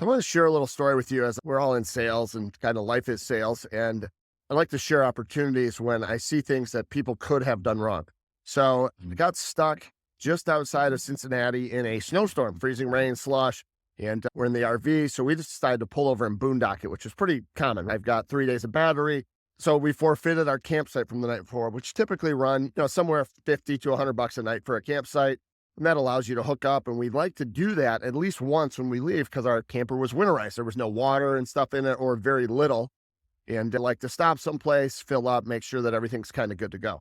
I want to share a little story with you as we're all in sales and kind of life is sales. And I like to share opportunities when I see things that people could have done wrong. So I got stuck just outside of Cincinnati in a snowstorm, freezing rain, slush, and we're in the RV. So we just decided to pull over and boondock it, which is pretty common. I've got 3 days of battery. So we forfeited our campsite from the night before, which typically run, somewhere 50 to $100 a night for a campsite. And that allows you to hook up. And we'd like to do that at least once when we leave because our camper was winterized. There was no water and stuff in it or very little. And I like to stop someplace, fill up, make sure that everything's kind of good to go.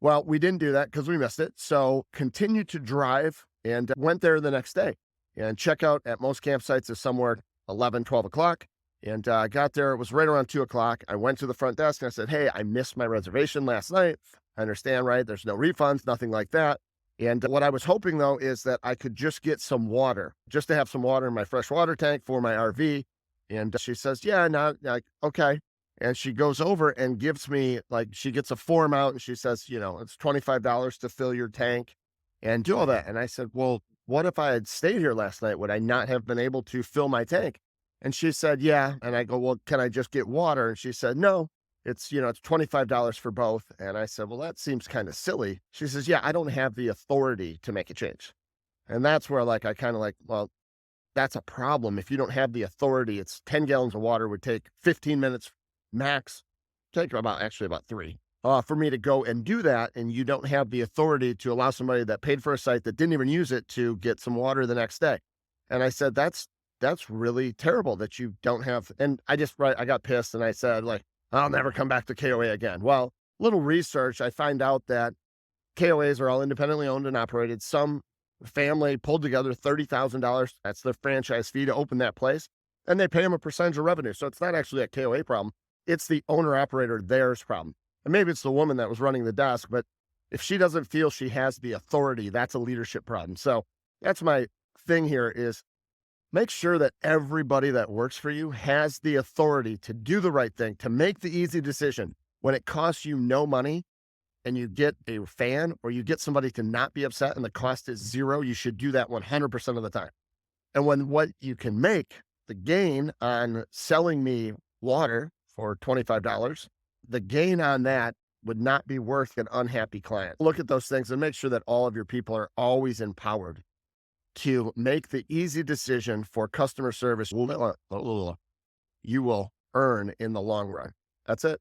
Well, we didn't do that because we missed it. So continued to drive and went there the next day. And checkout at most campsites is somewhere 11, 12 o'clock. And got there, it was right around 2 o'clock. I went to the front desk and I said, "Hey, I missed my reservation last night. I understand, right? There's no refunds, nothing like that." And what I was hoping though is that I could just get some water, just to have some water in my fresh water tank for my RV. And she says, "Yeah, no, like, okay." And she goes over and gives me, like, she gets a form out and she says, "It's $25 to fill your tank and do all that." And I said, "Well, what if I had stayed here last night? Would I not have been able to fill my tank?" And she said, "Yeah." And I go, "Well, can I just get water?" And she said, "No, it's $25 for both." And I said, "Well, that seems kind of silly." She says, "Yeah, I don't have the authority to make a change." And that's where I kind of well, that's a problem. If you don't have the authority, it's 10 gallons of water would take 15 minutes max, take about 3, for me to go and do that. And you don't have the authority to allow somebody that paid for a site that didn't even use it to get some water the next day. And I said, that's really terrible that you don't have. And I got pissed and I said, like, "I'll never come back to KOA again." Well, little research, I find out that KOAs are all independently owned and operated. Some family pulled together $30,000. That's their franchise fee to open that place. And they pay them a percentage of revenue. So it's not actually a KOA problem. It's the owner operator, theirs problem. And maybe it's the woman that was running the desk, but if she doesn't feel she has the authority, that's a leadership problem. So that's my thing here is make sure that everybody that works for you has the authority to do the right thing, to make the easy decision. When it costs you no money and you get a fan or you get somebody to not be upset and the cost is zero, you should do that 100% of the time. And when what you can make, the gain on selling me water for $25, the gain on that would not be worth an unhappy client. Look at those things and make sure that all of your people are always empowered to make the easy decision for customer service you will earn in the long run. That's it.